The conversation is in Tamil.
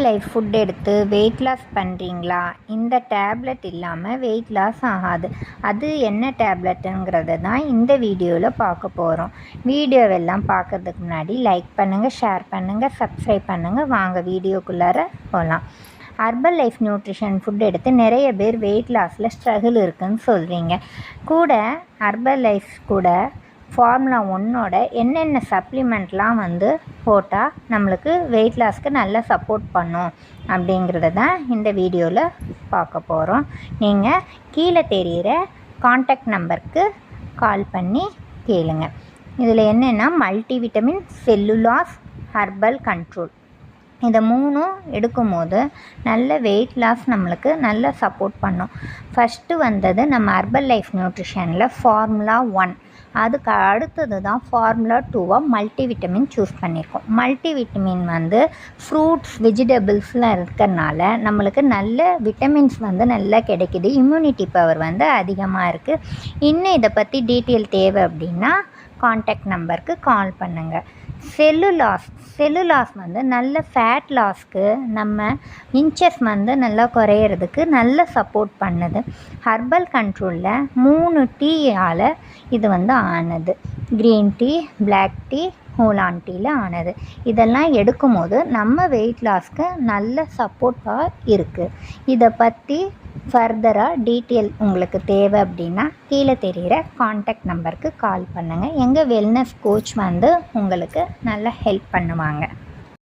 லைஃப் ஃபுட் எடுத்து வெயிட் லாஸ் பண்ணுறீங்களா? இந்த டேப்லெட் இல்லாமல் வெயிட் லாஸ் ஆகாது. அது என்ன டேப்லெட்டுங்கிறத தான் இந்த வீடியோவில் பார்க்க போகிறோம். வீடியோவெல்லாம் பார்க்குறதுக்கு முன்னாடி லைக் பண்ணுங்கள், ஷேர் பண்ணுங்கள், சப்ஸ்கிரைப் பண்ணுங்கள். வாங்க வீடியோக்குள்ளார போகலாம். ஹர்பல் லைஃப் நியூட்ரிஷன் ஃபுட் எடுத்து நிறைய பேர் வெயிட் லாஸில் ஸ்ட்ரகிள் இருக்குதுன்னு சொல்கிறீங்க. கூட ஹர்பல் லைஃப் கூட ஃபார்முலா 1ஓட என்னென்ன சப்ளிமெண்ட்லாம் போட்டால் நம்மளுக்கு வெயிட் லாஸ்க்கு நல்லா சப்போர்ட் பண்ணும் அப்படிங்கிறத தான் இந்த வீடியோவில் பார்க்க போகிறோம். நீங்கள் கீழே தெரிகிற காண்டாக்ட் நம்பருக்கு கால் பண்ணி கேளுங்க. இதில் என்னென்னா மல்டிவிட்டமின், செல்லுலாஸ், ஹர்பல் கண்ட்ரோல், இதை மூணும் எடுக்கும்போது நல்ல வெயிட் லாஸ் நம்மளுக்கு நல்ல சப்போர்ட் பண்ணும். ஃபஸ்ட்டு வந்தது நம்ம ஹர்பல் லைஃப் நியூட்ரிஷனில் ஃபார்முலா 1. அதுக்கு அடுத்தது தான் ஃபார்முலா 2வாக மல்டிவிட்டமின் சூஸ் பண்ணியிருக்கோம். மல்டிவிட்டமின் ஃப்ரூட்ஸ், வெஜிடபிள்ஸ்லாம் இருக்கிறனால நம்மளுக்கு நல்ல விட்டமின்ஸ் நல்லா கிடைக்கிது. இம்யூனிட்டி பவர் அதிகமாக இருக்குது. இன்னும் இதை பற்றி டீட்டெயில் தேவை அப்படின்னா காண்டாக்ட் நம்பருக்கு கால் பண்ணுங்கள். செல்லுலாஸ் நல்ல ஃபேட் லாஸ்க்கு, நம்ம இன்ச்சஸ் நல்லா குறையிறதுக்கு நல்ல சப்போர்ட் பண்ணுது. ஹர்பல் கண்ட்ரோலில் 3 டீயால் இது ஆனது. க்ரீன் டீ, பிளாக் டீ, ஹோலான் டீயில் ஆனது. இதெல்லாம் எடுக்கும்போது நம்ம வெயிட் லாஸ்க்கு நல்ல சப்போர்ட்டாக இருக்குது. இதை பற்றி ஃபர்தராக டீட்டெயில் உங்களுக்கு தேவை அப்படின்னா கீழே தெரிகிற காண்டாக்ட் நம்பருக்கு கால் பண்ணுங்கள். எங்கள் வெல்னஸ் கோச் உங்களுக்கு நல்லா ஹெல்ப் பண்ணுவாங்க.